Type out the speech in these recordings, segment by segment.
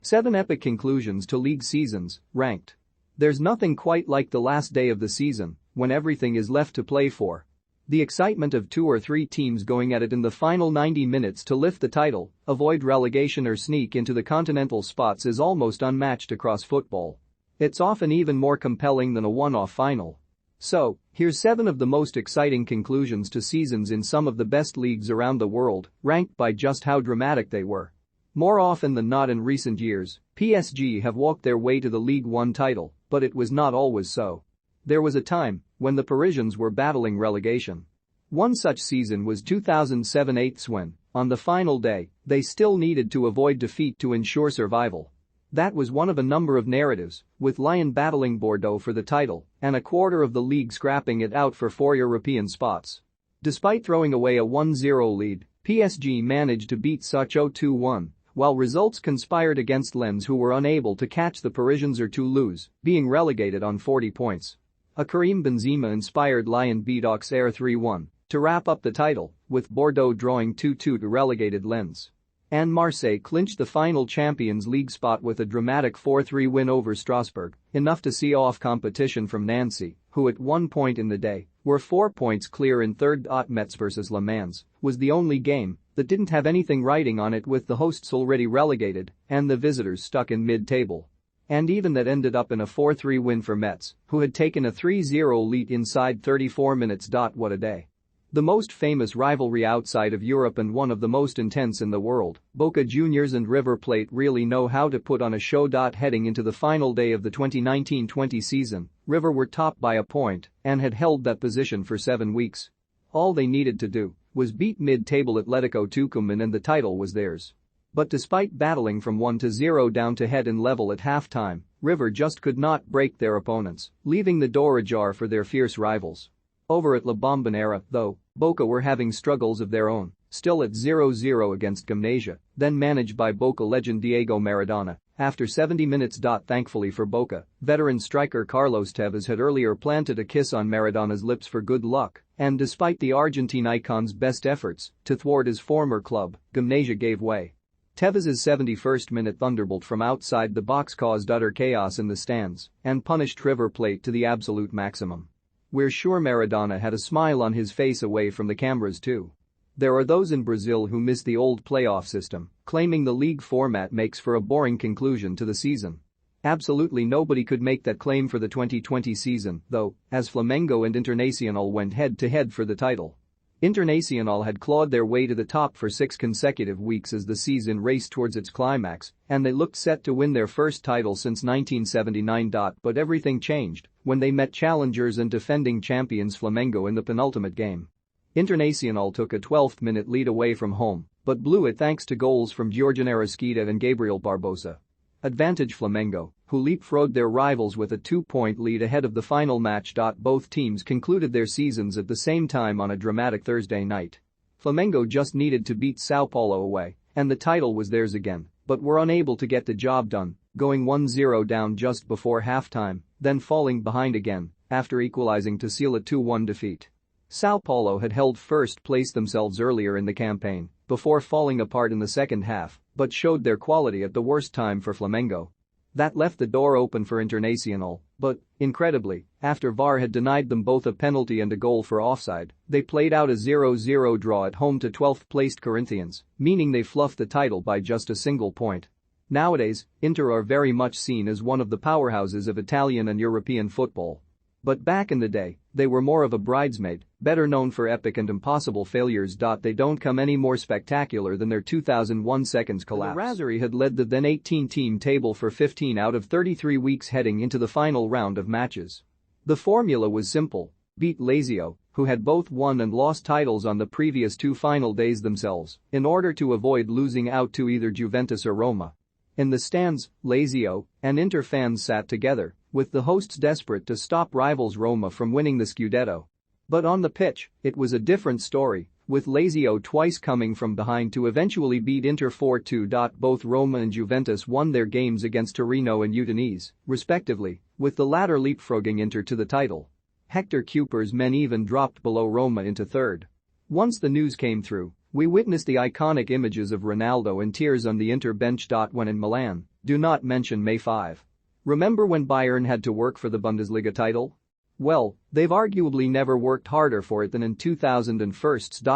7 epic conclusions to league seasons, ranked. There's nothing quite like the last day of the season, when everything is left to play for. The excitement of 2 or 3 teams going at it in the final 90 minutes to lift the title, avoid relegation or sneak into the continental spots is almost unmatched across football. It's often even more compelling than a one-off final. So, here's 7 of the most exciting conclusions to seasons in some of the best leagues around the world, ranked by just how dramatic they were. More often than not in recent years, PSG have walked their way to the Ligue 1 title, but it was not always so. There was a time when the Parisians were battling relegation. One such season was 2007-08 when, on the final day, they still needed to avoid defeat to ensure survival. That was one of a number of narratives, with Lyon battling Bordeaux for the title and a quarter of the league scrapping it out for 4 European spots. Despite throwing away a 1-0 lead, PSG managed to beat Sochaux 2-1, while results conspired against Lens, who were unable to catch the Parisians or Toulouse, being relegated on 40 points. A Karim Benzema-inspired Lyon beat Auxerre 3-1 to wrap up the title, with Bordeaux drawing 2-2 to relegated Lens. And Marseille clinched the final Champions League spot with a dramatic 4-3 win over Strasbourg, enough to see off competition from Nancy, who at one point in the day were 4 points clear in third. Metz vs Le Mans was the only game that didn't have anything writing on it, with the hosts already relegated and the visitors stuck in mid-table. And even that ended up in a 4-3 win for Metz, who had taken a 3-0 lead inside 34 minutes. What a day. The most famous rivalry outside of Europe and one of the most intense in the world, Boca Juniors and River Plate really know how to put on a show. Heading into the final day of the 2019-20 season, River were top by a point and had held that position for 7 weeks. All they needed to do was beat mid-table Atletico Tucumán and the title was theirs. But despite battling from 1-0 down to head and level at halftime, River just could not break their opponents, leaving the door ajar for their fierce rivals. Over at La Bombonera, though, Boca were having struggles of their own, still at 0-0 against Gimnasia, then managed by Boca legend Diego Maradona. After 70 minutes. Thankfully for Boca, veteran striker Carlos Tevez had earlier planted a kiss on Maradona's lips for good luck, and despite the Argentine icon's best efforts to thwart his former club, Gimnasia gave way. Tevez's 71st minute thunderbolt from outside the box caused utter chaos in the stands and punished River Plate to the absolute maximum. We're sure Maradona had a smile on his face away from the cameras too. There are those in Brazil who miss the old playoff system, claiming the league format makes for a boring conclusion to the season. Absolutely nobody could make that claim for the 2020 season, though, as Flamengo and Internacional went head-to-head for the title. Internacional had clawed their way to the top for 6 consecutive weeks as the season raced towards its climax, and they looked set to win their first title since 1979. But everything changed when they met challengers and defending champions Flamengo in the penultimate game. Internacional took a 12th-minute lead away from home, but blew it thanks to goals from Georgian Arrasquita and Gabriel Barbosa. Advantage Flamengo, who leapfrogged their rivals with a 2-point lead ahead of the final match. Both teams concluded their seasons at the same time on a dramatic Thursday night. Flamengo just needed to beat Sao Paulo away, and the title was theirs again, but were unable to get the job done, going 1-0 down just before halftime, then falling behind again after equalizing to seal a 2-1 defeat. Sao Paulo had held first place themselves earlier in the campaign before falling apart in the second half, but showed their quality at the worst time for Flamengo. That left the door open for Internacional, but, incredibly, after VAR had denied them both a penalty and a goal for offside, they played out a 0-0 draw at home to 12th-placed Corinthians, meaning they fluffed the title by just a single point. Nowadays, Inter are very much seen as one of the powerhouses of Italian and European football. But back in the day, they were more of a bridesmaid, better known for epic and impossible failures. They don't come any more spectacular than their 2001 seconds collapse. The Razzieri had led the then 18-team table for 15 out of 33 weeks heading into the final round of matches. The formula was simple: beat Lazio, who had both won and lost titles on the previous 2 final days themselves, in order to avoid losing out to either Juventus or Roma. In the stands, Lazio and Inter fans sat together, with the hosts desperate to stop rivals Roma from winning the Scudetto. But on the pitch, it was a different story, with Lazio twice coming from behind to eventually beat Inter 4-2. Both Roma and Juventus won their games against Torino and Udinese, respectively, with the latter leapfrogging Inter to the title. Hector Cooper's men even dropped below Roma into third. Once the news came through, we witnessed the iconic images of Ronaldo in tears on the Inter bench. When in Milan, Do not mention May 5. Remember when Bayern had to work for the Bundesliga title? Well, they've arguably never worked harder for it than in 2001.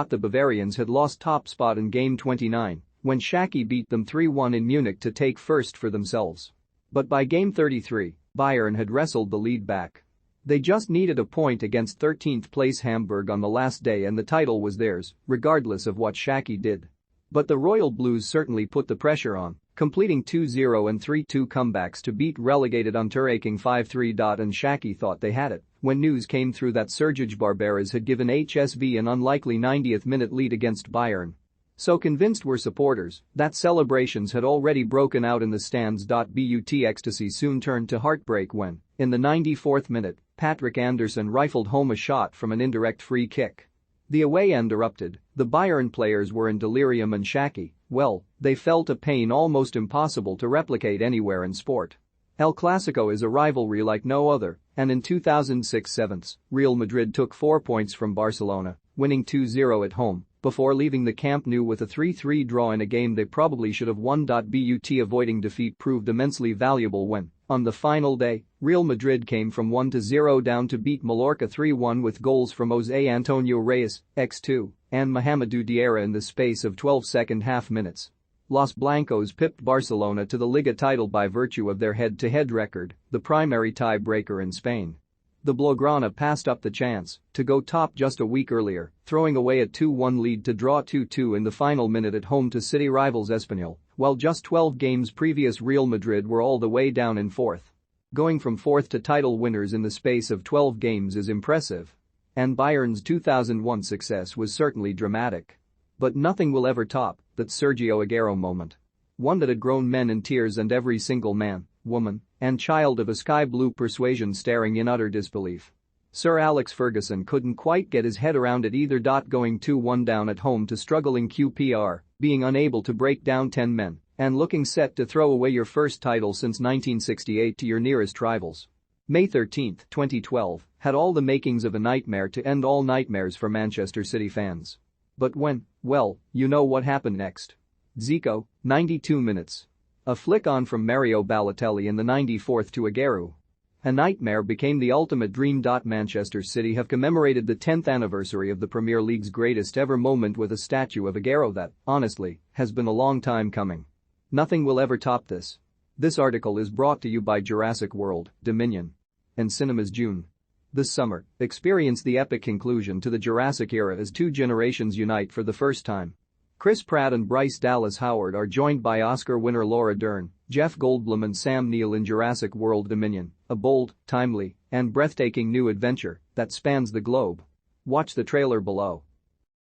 The Bavarians had lost top spot in game 29 when Schalke beat them 3-1 in Munich to take first for themselves. But by game 33, Bayern had wrestled the lead back. They just needed a point against 13th place Hamburg on the last day and the title was theirs, regardless of what Schalke did. But the Royal Blues certainly put the pressure on, completing 2-0 and 3-2 comebacks to beat relegated Unterhaching 5-3. And Schalke thought they had it when news came through that Sergej Barberas had given HSV an unlikely 90th minute lead against Bayern. So convinced were supporters that celebrations had already broken out in the stands. But ecstasy soon turned to heartbreak when, in the 94th minute, Patrick Anderson rifled home a shot from an indirect free kick. The away end erupted, the Bayern players were in delirium and Schalke, well, they felt a pain almost impossible to replicate anywhere in sport. El Clasico is a rivalry like no other, and in 2006-07, Real Madrid took 4 points from Barcelona, winning 2-0 at home, before leaving the Camp Nou with a 3-3 draw in a game they probably should have won. But avoiding defeat proved immensely valuable when, on the final day, Real Madrid came from 1-0 down to beat Mallorca 3-1 with goals from José Antonio Reyes, x2, and Mohamedou Diarra in the space of 12 second-half minutes. Los Blancos pipped Barcelona to the Liga title by virtue of their head-to-head record, the primary tie-breaker in Spain. The Blaugrana passed up the chance to go top just a week earlier, throwing away a 2-1 lead to draw 2-2 in the final minute at home to city rivals Espanyol, while just 12 games previous Real Madrid were all the way down in fourth. Going from fourth to title winners in the space of 12 games is impressive. And Bayern's 2001 success was certainly dramatic. But nothing will ever top that Sergio Aguero moment. One that had grown men in tears and every single man, woman, and child of a sky-blue persuasion staring in utter disbelief. Sir Alex Ferguson couldn't quite get his head around it either. Going 2-1 down at home to struggling QPR, being unable to break down 10 men, and looking set to throw away your first title since 1968 to your nearest rivals. May 13, 2012, had all the makings of a nightmare to end all nightmares for Manchester City fans. But when, well, you know what happened next. Zico, 92 minutes. A flick on from Mario Balotelli in the 94th to Aguero. A nightmare became the ultimate dream. Manchester City have commemorated the 10th anniversary of the Premier League's greatest ever moment with a statue of Aguero that, honestly, has been a long time coming. Nothing will ever top this. This article is brought to you by Jurassic World, Dominion. And cinemas June. This summer, experience the epic conclusion to the Jurassic era as two generations unite for the first time. Chris Pratt and Bryce Dallas Howard are joined by Oscar winner Laura Dern, Jeff Goldblum and Sam Neill in Jurassic World Dominion, a bold, timely, and breathtaking new adventure that spans the globe. Watch the trailer below.